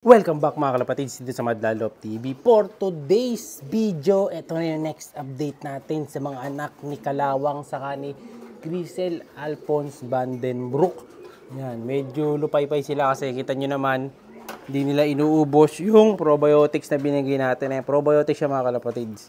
Welcome back mga kalapatids dito sa Madlalop TV. For today's video, ito na yung next update natin sa mga anak ni Kalawang saka ni Grisel Alphonse Vandenbroek. Yan, medyo lupay-pay sila kasi kita nyo naman, hindi nila inuubos yung probiotics na binigay natin. Probiotics siya mga kalapatids.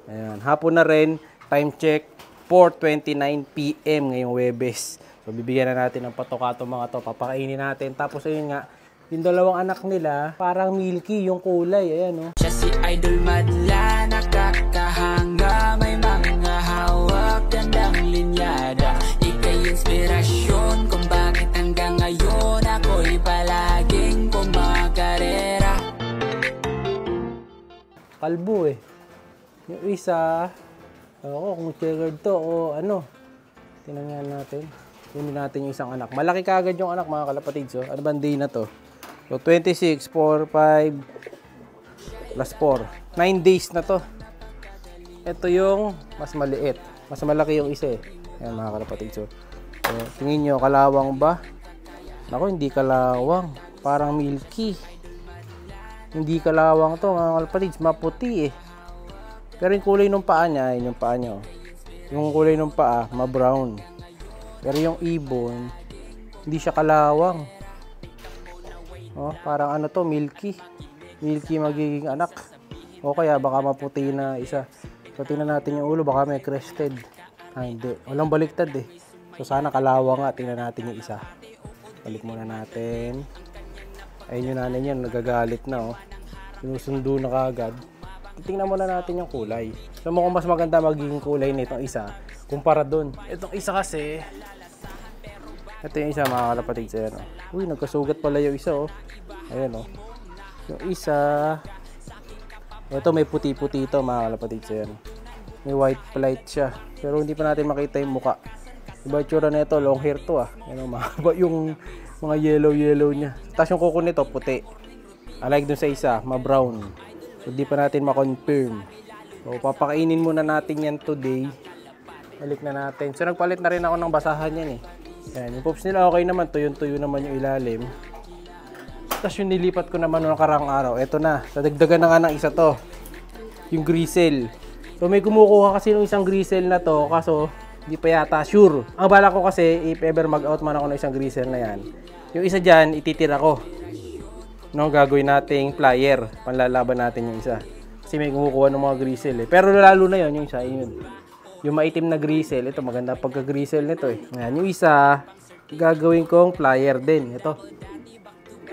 Ayan, hapon na rin, time check, 4:29 PM ngayong Webes. So bibigyan na natin ng patoka mga to, papakainin natin. Tapos ayun nga, yung dalawang anak nila, parang milky yung kulay. Ayan, oh. Siya si Idol Madla, nakakahanga, may mga hawak, gandang linyada. Ika'y inspirasyon kung bakit hanggang ngayon ako'y palaging kumakarera. Kalbo eh. Yung isa, kung checkered to o ano. Tingnan natin. Kunin natin yung isang anak. Malaki kagad yung anak mga kalapatids. Oh. Ano bang day na to? So, 26, 4, 5, plus 4. 9 days na to. Ito yung mas maliit. Mas malaki yung isa eh. Ayan mga kalapatid. So, tingin nyo, kalawang ba? Naku, hindi kalawang. Parang milky. Hindi kalawang to mga kalapatid. Maputi eh. Pero yung kulay ng paa niya, yun yung paa niya. Yung kulay ng paa, ma-brown. Pero yung ibon, hindi siya kalawang. Oh, parang ano to, milky. Milky magiging anak. O kaya baka maputi na isa. So tingnan natin yung ulo, baka may crested. Hindi. Walang baliktad eh. So sana kalawa nga, tingnan natin yung isa. Balik muna natin. Ayun yung nanay niyan, nagagalit na oh. Sinusundo na kagad. Tingnan muna natin yung kulay. So mukhang mas maganda magiging kulay nitong isa kumpara dun. Itong isa kasi, ito yung isa mga kalapatid sa yan. Oh. Uy, nagkasugat pala yung isa oh. Ayan oh. Yung isa, ito may puti-puti ito mga kalapatid sa yan. May white flight siya. Pero hindi pa natin makita yung muka. Iba yung tsura na ito, long hair to ah. Ayan oh, mahaba yung mga yellow niya. Tapos yung kuko nito, puti. Unlike dun sa isa, ma-brown. So hindi pa natin ma-confirm. So papakainin muna natin yan today. Balik na natin. So nagpalit na rin ako ng basahan yan eh. Ayan, yung poops nila okay naman, tuyo-tuyo naman yung ilalim. Tapos yung nilipat ko naman noong nakarang araw, eto na, nadagdagan na nga ng isa to, yung Grisel. So may kumukuha kasi ng isang Grisel na to, kaso hindi pa yata sure. Ang bala ko kasi, if ever mag-out man ako ng isang Grisel na yan, yung isa dyan, ititira ko. No, gagawin nating flyer, panlalaban natin yung isa. Kasi may kumukuha ng mga Grisel eh. Pero lalo na yon yung isa, yun. Yung maitim na Grisel, ito maganda pagka-Grisel nito eh. Ayan, yung isa, gagawin kong flyer din. Ito.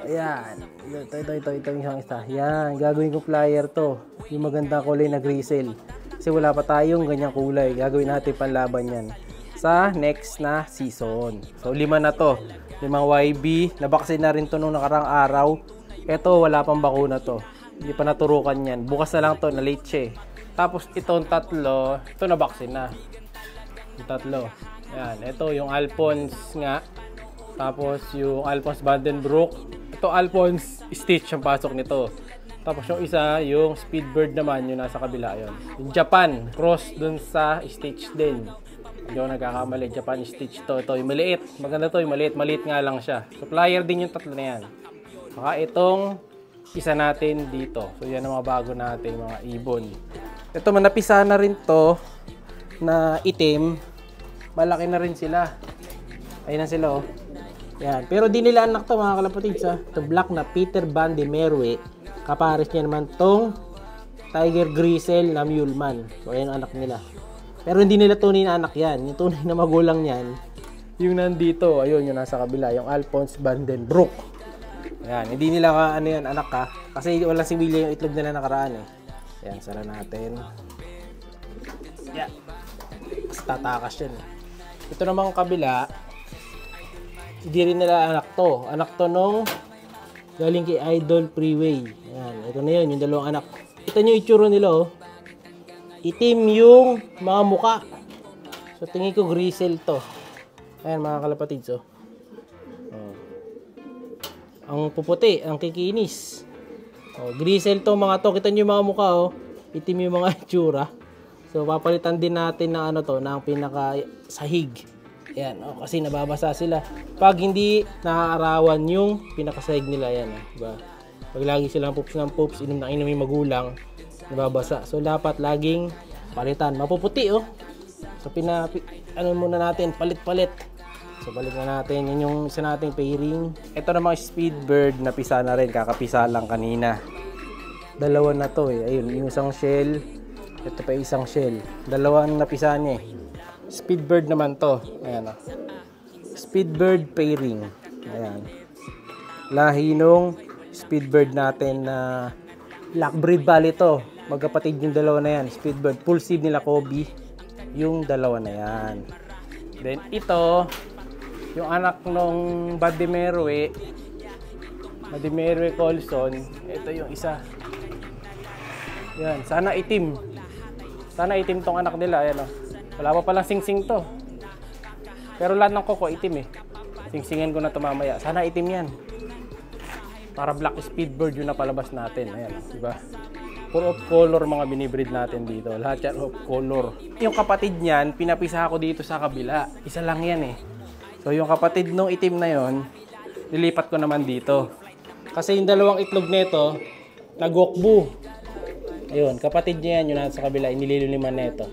Ayan. Ito yung isang isa. Ayan, gagawin kong flyer to. Yung maganda kulay na Grisel. Kasi wala pa tayong ganyang kulay. Gagawin natin panlaban yan sa next na season. So, 5 na to. 5 YB. Nabaksin na rin to nung nakarang araw. Ito, wala pang bakuna to. Hindi pa naturukan yan. Bukas na lang to, na late siya eh. Tapos itong tatlo, ito na vaccine na. Yung tatlo. Ayan, ito yung Alphonse nga. Tapos yung Alphonse Vandenbroek. Ito Alphonse Stitch ang pasok nito. Tapos yung isa, yung Speedbird naman, yung nasa kabila yun. Yung Japan, cross dun sa Stitch din. Hindi ako nagkakamali, Japan Stitch to. Ito yung maliit. Maganda to, yung maliit. Maliit nga lang siya. Supplier din yung tatlo na yan. Saka itong isa natin dito. So yan ang mga bago natin, mga ibon. Ito, manapisa na rin to na itim. Malaki na rin sila. Ayun na sila oh. Yan. Pero di nila anak to mga kalapatids ha. Ito black na Peter Van de Merwe. Kapares niya naman tong Tiger Grisel na Muleman. So ayan ang anak nila. Pero hindi nila tunay na anak yan. Yung tunay na magulang yan, yung nandito. Ayun, yung nasa kabila. Yung Alphonse Vandenbroek. Ayan. Hindi nila ano yan, anak ha. Kasi walang similya yung itlog nila nakaraan eh. Ayan, sara natin. Yan. Mas tatakas yan. Ito namang kabila, hindi rin nila anak to. Anak to nung galing kay Idol Freeway. Ayan, ito na yun, yung dalawang anak. Ito nyo itsura nila oh. Itim yung mga muka. So tingin ko Grisel to. Ayan mga kalapatids oh. Ang puputi, ang kikinis. Oh, Grisel to mga to. Kita nyo yung mga mukha oh. Itim yung mga itsura. So papalitan din natin ng ano to, ng pinaka sahig. Ayan, oh, kasi nababasa sila. Pag hindi naaarawan yung pinaka sahig nila yan, oh, diba? Pag lagi silang poops ng poops, inom na inom yung magulang, nababasa. So dapat laging palitan. Mapuputi oh. So ano muna natin, palit-palit. So balik na natin, yun yung isa nating pairing. Ito namang Speedbird, napisa na rin, kakapisa lang kanina. Dalawa na to eh, ayun, yung isang shell, ito pa isang shell. Dalawang napisa niya eh. Speedbird naman to, ayan oh. Speedbird pairing, ayan. Lahi nung Speedbird natin na black breed bali to. Magkapatid yung dalawa na yan, Speedbird. Full seed nila Kobe, yung dalawa na yan. Then ito, yung anak nung Badimeroe Colson, ito yung isa. Yan, sana itim. Sana itim tong anak nila, ayan o. Wala pa palang singsing to. Pero lahat ng koko itim eh. Singsingin ko na to mamaya. Sana itim yan. Para black Speedbird yung napalabas natin. Ayan, diba? Puro of color mga binibreed natin dito. Lahat yan of color. Yung kapatid niyan, pinapisa ko dito sa kabila. Isa lang yan eh. So yung kapatid nung itim na yon, nilipat ko naman dito. Kasi yung dalawang itlog nito, nagwokbu. Ayun, kapatid niya yan, yung nasa kabila, inililiman nito.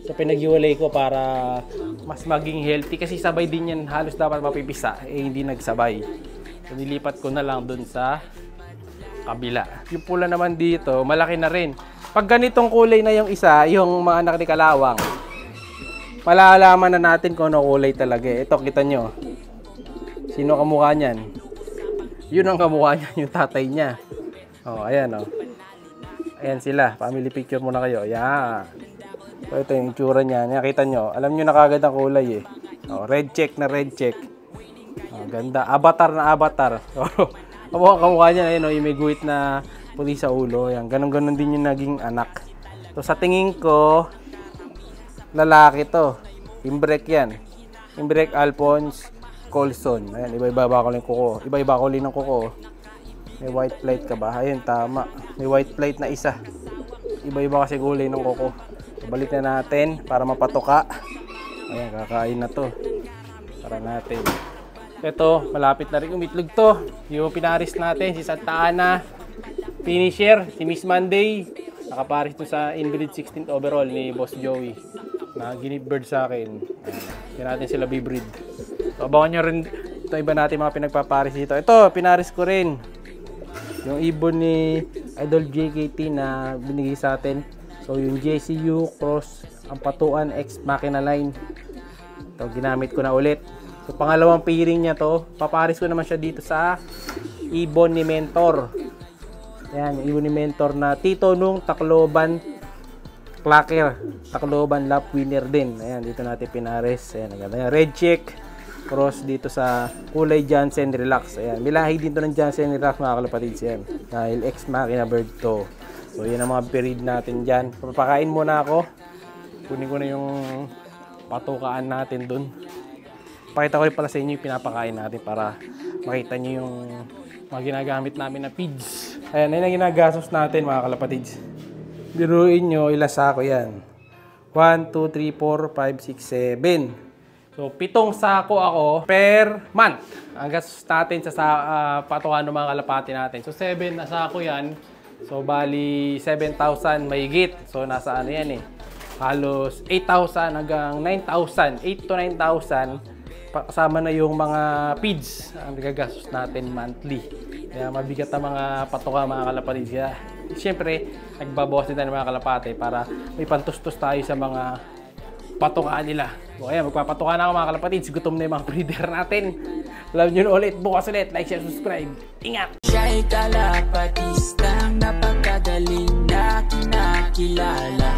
So pinaghiwalay ko para mas maging healthy. Kasi sabay din yan, halos dapat mapipisa. Eh hindi nagsabay. So nilipat ko na lang dun sa kabila. Yung pula naman dito, malaki na rin. Pag ganitong kulay na yung isa, yung mga anak ni Kalawang, malalaman na natin kung ano kulay talaga. Ito, kita nyo. Sino kamukha niyan? Yun ang kamukha niya, yung tatay niya. Oh, ayan oh. Ayan sila. Family picture muna kayo. Ayan. So, ito yung itsura niya. Nakita nyo. Alam nyo na kagad ang kulay eh. Oh, red check na red check. Oh, ganda. Avatar na avatar. Kamukha niya. Ayan oh, yung may guhit na puti sa ulo. Ayan. Ganon-ganon din yung naging anak. So, sa tingin ko, lalaki to. Imbrek yan. Imbrek Alphonse Colson. Ayan, iba-iba ko lang kuko. Iba-iba ko lang ng kuko. May white plate ka ba? Ayun, tama. May white plate na isa. Iba-iba kasi kulay ng kuko. Balik na natin para mapatoka. Ayan, kakain na to. Para natin. Ito, malapit na rin umitlog to. Yung pinaris natin, si Santa Ana. Finisher, si Miss Monday. Nakaparis to sa inbreed 16th overall ni Boss Joey. Na ginibird sa akin. Hindi natin sila bibreed. So, abangan nyo rin ito iba natin mga pinagpaparis dito. Ito, pinaris ko rin. Yung ibon ni Idol JKT na binigay sa atin. So, yung JCU Cross, ang Patuan X Machina Line. Ito, ginamit ko na ulit. So, pangalawang pairing niya to. Paparis ko naman siya dito sa ibon ni Mentor. Ayan, yung ibon ni Mentor na Tito nung Tacloban Clacker. Tacloban Lap winner din. Ayan, dito natin pinares. Ayan, agad. Red check. Cross dito sa kulay Jansen Relax. Ayan, milahi dito ng Jansen Relax mga kalapatids yan. Dahil X Machina bird to. So, yan ang mga breed natin dyan. Papakain muna ako. Kunin ko na yung patukaan natin dun. Pakita ko rin pala sa inyo yung pinapakain natin para makita nyo yung mga ginagamit namin na feeds. Ayan, yun ang ginagastos natin mga kalapatids. Biruin nyo, ilang sako yan. 1, 2, 3, 4, 5, 6, 7. So, 7 sako ako per month. Ang gastos natin sa patukan ng mga kalapati natin. So, 7 na sako yan. So, bali 7,000 mahigit. So, nasa ano yan eh. Halos 8,000 hanggang 9,000. 8 to 9,000. Kasama na yung mga feeds ang gagastos natin monthly. Kaya mabigat ang mga patuka mga kalapati. Kaya siyempre, nagbabawas din tayo ng mga kalapati para may pantustos tayo sa mga patukaan nila. So ayan, magpapatuka na ako mga kalapatids. Gutom na yung mga breeder natin. Love nyo ulit. Bukas ulit. Like, share, subscribe. Ingat! Siya'y kalapatistang napakagaling na kinakilala.